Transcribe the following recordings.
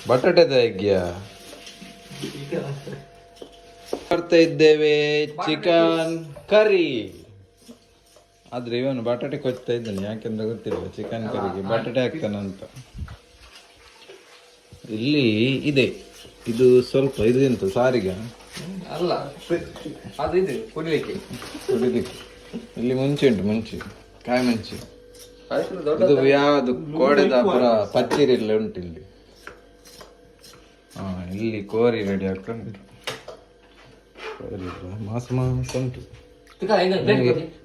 ಬಟಾಟೆದ ಹೇಗ್ಯಾ ಮಾಡ್ತಾ ಇದ್ದೇವೆ chicken curry. ಆದ್ರೆ ಇವನು ಬಟಾಟೆ ಕೊಚ್ತಾ ಇದ್ದಾನೆ, ಯಾಕೆಂದ್ರೆ ಗೊತ್ತಿಲ್ಲ ಚಿಕನ್ ಕರಿಗೆ ಬಟಾಟೆ ಹಾಕ್ತಾನಂತ. ಇಲ್ಲಿ ಇದೆ, ಇದು ಸ್ವಲ್ಪ ಇದು ಎಂತ ಸಾರಿಗೆ ಅಲ್ಲ, ಅದು ಇದು ಕುಡಿಲಿಕ್ಕೆ. ಇಲ್ಲಿ ಮುಂಚೆ ಉಂಟು, ಮುಂಚೆ ಕಾಯಿ ಮುಂಚೆ. ಇದು ಯಾವುದು ಕೋಡೆದ ಪುರ ಪಚ್ಚೀರಿಲ್ಲ ಉಂಟು ಇಲ್ಲಿ. ಇಲ್ಲಿ ಕೋರಿ ರೆಡಿ ಆಗ್ತಾ ಉಂಟು. ಮಾಸ ಮಾಸ ಉಂಟು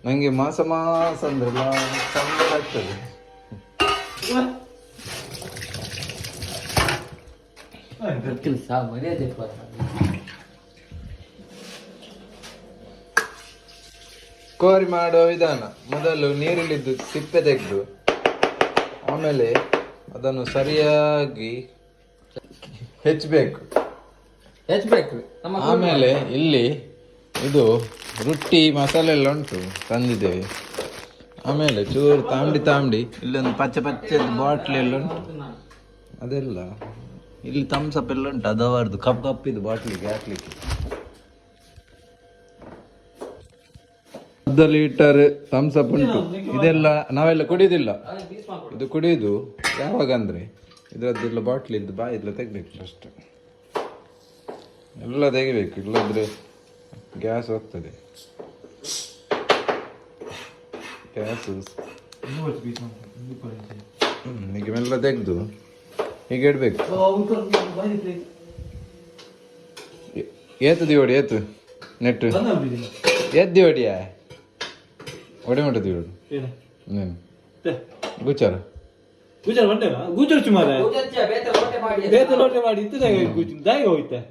ನಂಗೆ, ಮಾಸ ಮಾಸ ಅಂದ್ರೆ ಚಂದ ಆಗ್ತದೆ. ಕೋರಿ ಮಾಡೋ ವಿಧಾನ: ಮೊದಲು ನೀರಿಳಿದ್ದು ಸಿಪ್ಪೆ ತೆಗೆದು ಆಮೇಲೆ ಅದನ್ನು ಸರಿಯಾಗಿ ಹೆಚ್ಚಬೇಕು. ಆಮೇಲೆ ಇಲ್ಲಿ ಇದು ರೊಟ್ಟಿ ಮಸಾಲೆ ಎಲ್ಲ ಉಂಟು ತಂದಿದ್ದೇವೆ. ಆಮೇಲೆ ಚೂರು ತಾಂಬಡಿ ಇಲ್ಲೊಂದು ಪಚ್ಚೆ ಬಾಟ್ಲಿ ಎಲ್ಲ ಉಂಟು, ಅದೆಲ್ಲ ಇಲ್ಲಿ ಥಮ್ಸಪ್ ಎಲ್ಲ ಉಂಟು. ಅದವರದು ಕಪ್ಪಿದು ಬಾಟ್ಲಿಗೆ ಹಾಕ್ಲಿಕ್ಕೆ. 10 ಲೀಟರ್ ಥಮ್ಸಪ್ ಉಂಟು. ಇದೆಲ್ಲ ನಾವೆಲ್ಲ ಕುಡಿಯೋದಿಲ್ಲ, ಇದು ಕುಡಿಯೋದು ಯಾವಾಗ ಅಂದ್ರೆ ಇದರದ್ದೆಲ್ಲ ಬಾಟ್ಲಿ ಇದ್ದು ಬಾಯಿ ಎಲ್ಲ ತೆಗಿಬೇಕು ಫಸ್ಟ್, ಎಲ್ಲ ತೆಗಿಬೇಕು, ಇಲ್ಲದ್ರೆ ಗ್ಯಾಸ್ ಹೋಗ್ತದೆ. ಗ್ಯಾಸ್ ಈಗ ಮೆಲ್ಲ ತೆಗೆದು ಹೀಗೆ ಇಡ್ಬೇಕು. ಏತು ದಿವಡಿ ಏತು ನೆಟ್ಟು ಎದ್ದು ಹೊಡಿಯ ಒಡೆ ಮಾಡದು ಇವಳು ನೀನು ಗುಚಾರ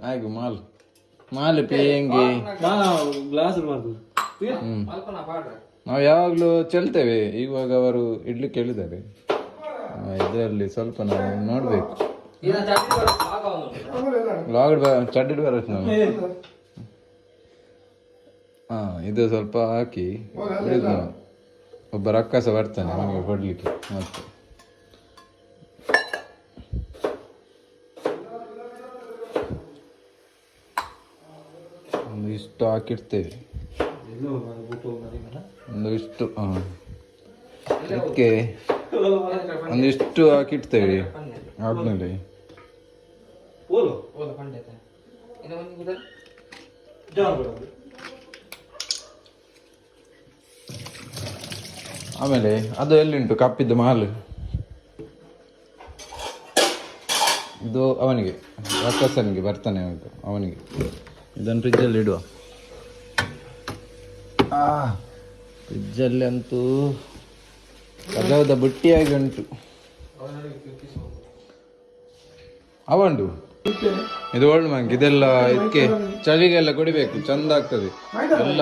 ಆಯ್ತು ಮಾಲ್ ಮಾಲ್ ಪೇಂಗಿ ನಾವು ಯಾವಾಗ್ಲೂ ಚೆಲ್ತೇವೆ. ಇವಾಗ ಅವರು ಇಡ್ಲಿಕ್ಕೆ ಹೇಳಿದ್ದಾರೆ, ಇದರಲ್ಲಿ ಸ್ವಲ್ಪ ನಾವು ನೋಡ್ಬೇಕು. ಚಡ್ಡಿ ಬರತ್ತೆ ನಾವು. ಇದು ಸ್ವಲ್ಪ ಹಾಕಿ ಒಬ್ಬ ರಕ್ಕಸ ಬರ್ತಾನೆ ನಮಗೆ ಕೊಡ್ಲಿಕ್ಕೆ. ಮತ್ತೆ ಒಂದು ಇಷ್ಟು ಹಾಕಿಡ್ತೇವೆ, ಒಂದಿಷ್ಟು ಇದಕ್ಕೆ ಒಂದಿಷ್ಟು ಹಾಕಿಡ್ತೇವೆ. ಆದ್ಮೇಲೆ ಆಮೇಲೆ ಅದು ಎಲ್ಲಿಂಟು ಕಪ್ಪಿದ್ದು ಮಾಲು, ಇದು ಅವನಿಗೆ ರಕ್ಕಸನಿಗೆ ಬರ್ತಾನೆ ಅವನಿಗೆ. ಇದನ್ನು ಫ್ರಿಜ್ಜಲ್ಲಿ ಇಡುವ. ಫ್ರಿಜ್ಜಲ್ಲಿ ಅಂತೂ ಕದವದ ಬುಟ್ಟಿಯಾಗಿ ಉಂಟು. ಅವಂಡು ಇದು ಓಲ್ಡ್ ಮಂಕ್. ಇದೆಲ್ಲ ಇದಕ್ಕೆ ಚಳಿಗೆಲ್ಲ ಕುಡಿಬೇಕು, ಚಂದ ಆಗ್ತದೆ. ಎಲ್ಲ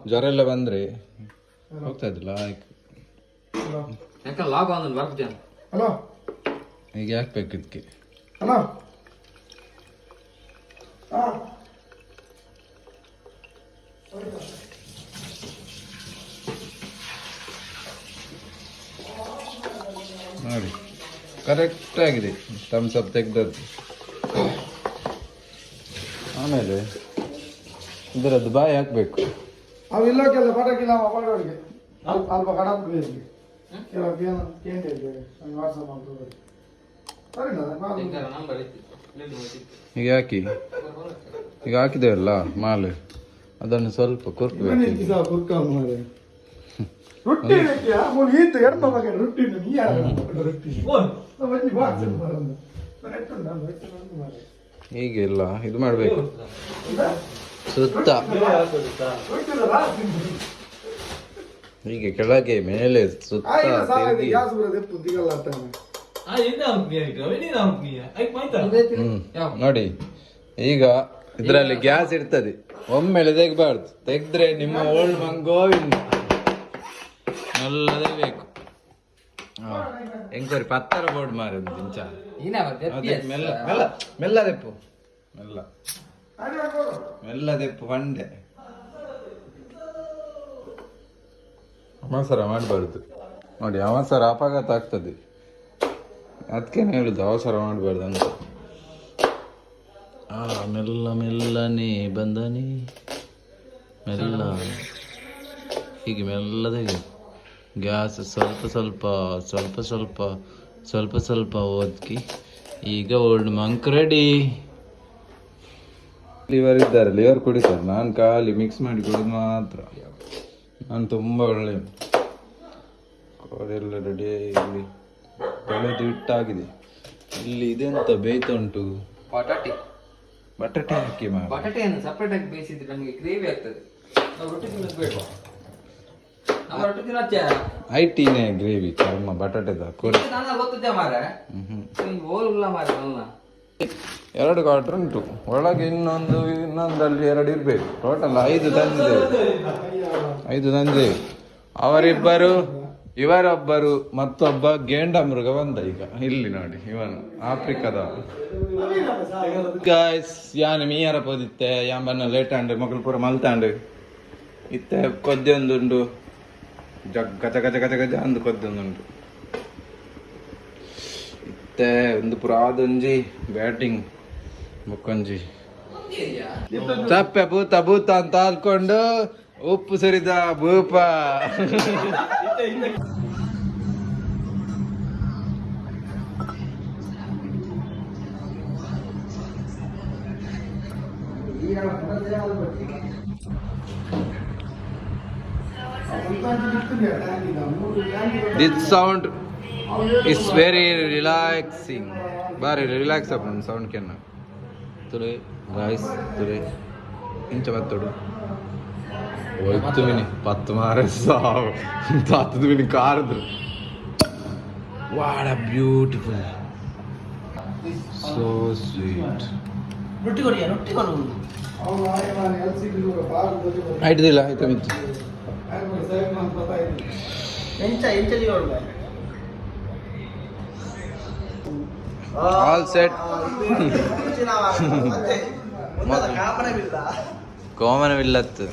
ಜ್ವರ ಎಲ್ಲ ಬಂದ್ರೆ ಹೋಗ್ತಾ ಇದ್ದಿಲ್ಲ. ಹೀಗೆ ಹಾಕ್ಬೇಕು ಇದಕ್ಕೆ. ನೋಡಿ ಕರೆಕ್ಟ್ ಆಗಿದೆ ಥಮ್ಸ್ ಅಪ್ ತೆಗ್ದದ್ದು. ಆಮೇಲೆ ಇದರದ್ದು ಬಾಯಿ ಹಾಕ್ಬೇಕು. ಅವಿಲ್ಲಕ್ಕೆಲ್ಲ ಪಟಾಕಿಲ್ಲ ಮಾಡೋರಿಗೆ ಅಲ್ಪ ಕಡ ಹೀಗೆ ಹಾಕಿ, ಈಗ ಹಾಕಿದ್ದೇವಲ್ಲ ಮಾಲು, ಅದನ್ನು ಸ್ವಲ್ಪ ಕುರ್ಕಬೇಕು. ಹೀಗೆ ಎಲ್ಲ ಇದು ಮಾಡಬೇಕು ಸುತ್ತ, ಹೀಗೆ ಕೆಳಗೆ ಮೇಲೆ ಸುತ್ತ ನೋಡಿ. ಈಗ ಇದರಲ್ಲಿ ಗ್ಯಾಸ್ ಇರ್ತದೆ, ಒಮ್ಮೆಲೆ ತೆಗಬಾರ್ದು. ತೆಗೆದ್ರೆ ನಿಮ್ಮ ಓಲ್ಡ್ ಮಂಗೋವಿಂದ ಎಲ್ಲ ತೆಗಬೇಕು. ಎಂಕ್ವರಿ ಪತ್ತರ ಬೋರ್ಡ್ ಮಾರಿ ಒಂದು ಇಂಚ ಮೆಲ್ಲ ಮೆಲ್ಲ ಮೆಲ್ಲ ತೆಪ್ಪು, ಮೆಲ್ಲ ಮೆಲ್ಲ ತೆಪ್ಪು ಬಂಡೆ. ಅವಸರ ಮಾಡಬಾರ್ದು ನೋಡಿ, ಅವಸರ ಅಪಘಾತ ಆಗ್ತದೆ. ಅದಕ್ಕೇನು ಹೇಳುದು ಅವಸರ ಮಾಡಬಾರ್ದು ಅಂತ. ಮೆಲ್ಲ ಮೆಲ್ಲನೆ ಬಂದನೆ ಮೆಲ್ಲ ಹೀಗೆ ಮೆಲ್ಲದಾಗೆ ಗ್ಯಾಸ್ ಸ್ವಲ್ಪ ಸ್ವಲ್ಪ ಸ್ವಲ್ಪ ಸ್ವಲ್ಪ ಸ್ವಲ್ಪ ಸ್ವಲ್ಪ ಒದಗಿ ಈಗ ಓಲ್ಡ್ ಮಂಕ್ ರೆಡಿ. ಲಿವರ್ ಇದ್ದಾರೆ, ಲಿವರ್ ಕುಡಿತಾರೆ, ನಾನು ಖಾಲಿ ಮಿಕ್ಸ್ ಮಾಡಿ ಕುಡಿದು ಮಾತ್ರ. ನಾನು ತುಂಬ ಒಳ್ಳೆ ಕೋರೆಲ್ಲ ರೆಡಿ ಇಲ್ಲಿ ತೊಳೆದು ಇಟ್ಟಾಗಿದೆ. ಇಲ್ಲಿ ಇದೆಂತ ಬೇಯ್ತಾ ಉಂಟು, ಬಟಾಟೆ. ಬಟಾಟೆ ಹಾಕಿ ಮಾಡಿ. ಬಟಾಟೆಯನ್ನು ಸಪ್ರೇಟ್ ಆಗಿ ಬೇಯಿಸಿದ್ರೆ ನಮಗೆ ಗ್ರೇವಿ ಆಗ್ತದೆ. ನಾವು ರೊಟ್ಟಿ ತಿನ್ನೋದು ಬೇಡ. ನಮ್ಮ ರೊಟ್ಟಿ ತಿನ್ನೋಚ್ಚ ಐಟಿನೇ ಗ್ರೇವಿ ಕರ್ಮ ಬಟಾಟೆದ ಕೋರಿ. ನಾನು ಗೊತ್ತಿದ್ದೆ ಮಾರೆ, ಓಲ್ಲ ಮಾರೆ ನನ್ನ 2 ಕ್ವಾರ್ಟರ್ ಉಂಟು, ಒಳಗೆ ಇನ್ನೊಂದಲ್ಲಿ 2 ಇರ್ಬೇಕು. ಟೋಟಲ್ 5 ತಂದೆ. ಅವರಿಬ್ಬರು, ಇವರೊಬ್ಬರು, ಮತ್ತೊಬ್ಬ ಗೇಂಡ ಮೃಗ ಬಂದ ಈಗ. ಇಲ್ಲಿ ನೋಡಿ, ಇವನು ಆಫ್ರಿಕಾದ. ಗಾಯ್ಸ್ ಯಾನ್ ಮೀಯರ ಪೋದಿತ್ತೆ ಯಾಂಬನ್ನ ಲೇಟಾಂಡು ಮಕ್ಕಳು ಪೂರ ಮಲ್ತಾಂಡು ಇತ್ತೆ ಕೊದ್ದೆ ಒಂದುಂಡು, ಗಜ ಗಜ ಗಜ ಗಜ ಅಂದು ಕೊದ್ದೆ ಒಂದುಂಟು. ಇತ್ತೆ ಒಂದು ಪುರಾದೊಂಜಿ ಬ್ಯಾಟಿಂಗ್ ಮುಕ್ಕೊಂಜಿ ತಪ್ಪೆ ಭೂತ ಭೂತ ಅಂತ ಅಲ್ಕೊಂಡು ಉಪ್ಪು ಸುರಿದ ಭೂಪ. This sound is very relaxing. Very relax upon sound केना. तुरे guys तुरे इंच बत्तोडु. होय्तु मिनी पत्त मारे साव. तातु मिनी कारदु. What a beautiful. So sweet. ರೊಟ್ಟಿ ಕೊಡಿ, ರೊಟ್ಟಿ ಕೊಡು. ಅವನು ಆಯ್ತು ನಾನು LCD ಬಾರ್ ಆಯ್ತದಿಲ್ಲ ಆಯ್ತು ಮಿತ್ತು. ಎಂಚಲಿ ಹೊರಗೆ All set. ಕಾಮನವಿಲ್ಲ. ಕೋಮನವಿಲ್ಲತ್ತು.